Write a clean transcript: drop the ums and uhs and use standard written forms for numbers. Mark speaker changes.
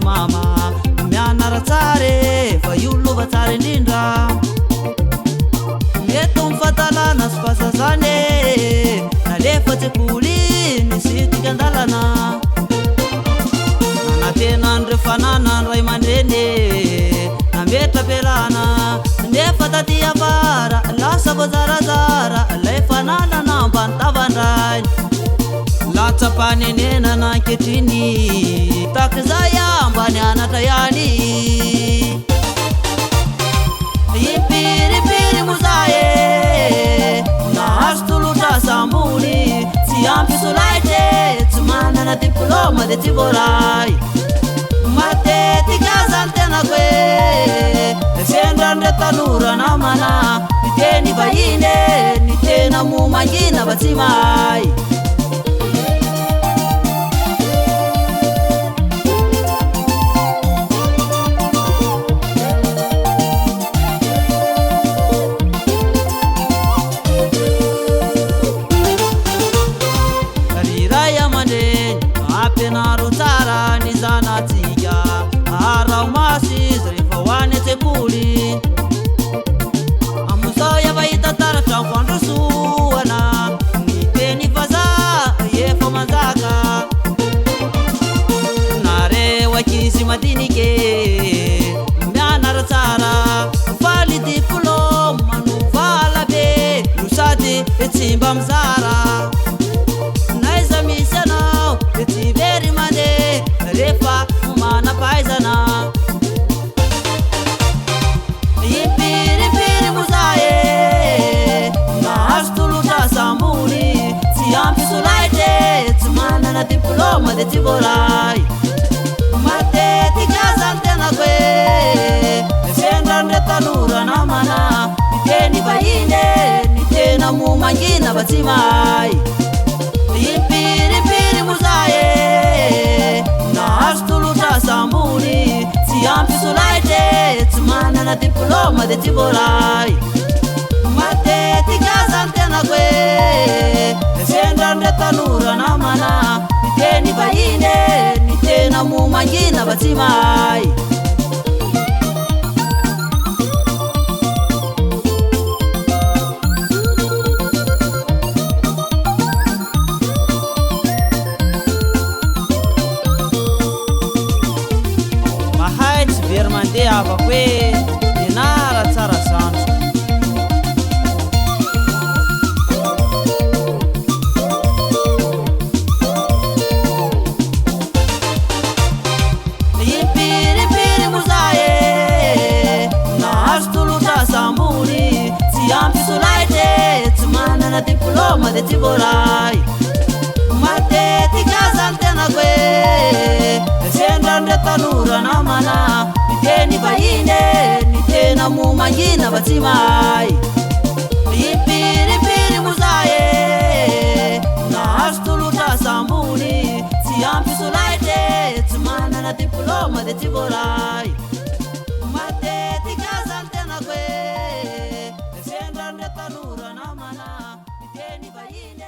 Speaker 1: mama mianara tsare fa io lova tsara indrindra eto mifatalana sy fahazazany nalefa tsekoly nisitika andalana nanatena andre fanana ny ray aman-dreny nametra pelana nefa taty avara lasa voazarazara lay fananana ambany tavandray latsapanenena nanketriny takizay ambany anatra ihany impiripiri mozae nahazo tolotra sambony tsy ampy solaitry tsy manana diplôma de tsy voaray matetika zany tenako hoe sendrandre tanora namana niteny vahiny ny tena momangina fa tsy mahay penaro tsara ny zanatsika arao masy zay rehefa hoany an-tsekoly amizao efa hita taratra fandrosoana ny teny vaza efa manjaka nareo ankizy madinike mianara tsara faly diplôma no vala be no sady tsy mba mizara naiza misy anao tsy very mande rehefa manapaizana impiripiri mozae nahazo tolotra sambony tsy ampy solaitry tsy manana diplôma de tsy voaray matetika zany tenako hoe sendrandre tanora namana niteny vahiny ny tena momangina fa tsy mahay impiripiri mozae nahazo tolotra sambony tsy ampy solaitry tsy manana diplôma de tsy voaray matetika zany tenako hoe sendrandre tanora namana niteny vahiny ny tena momangina fa tsy mahay very mandeha avako hoe nianara tsara zandro impiripiri mozae nahazo tolotra sambony tsy ampy solaitry tsy manana diplôma de tsy voaray matetika zany tenako hoe sendrandre tanora namana niteny vahiny ny tena momangina fa tsy mahay impiripiri mozae nahazo tolotra sambony tsy ampy solaitry tsy manana diplôma de tsy voaray matetika zany tenako hoe sendrandre tanora namana niteny vahiny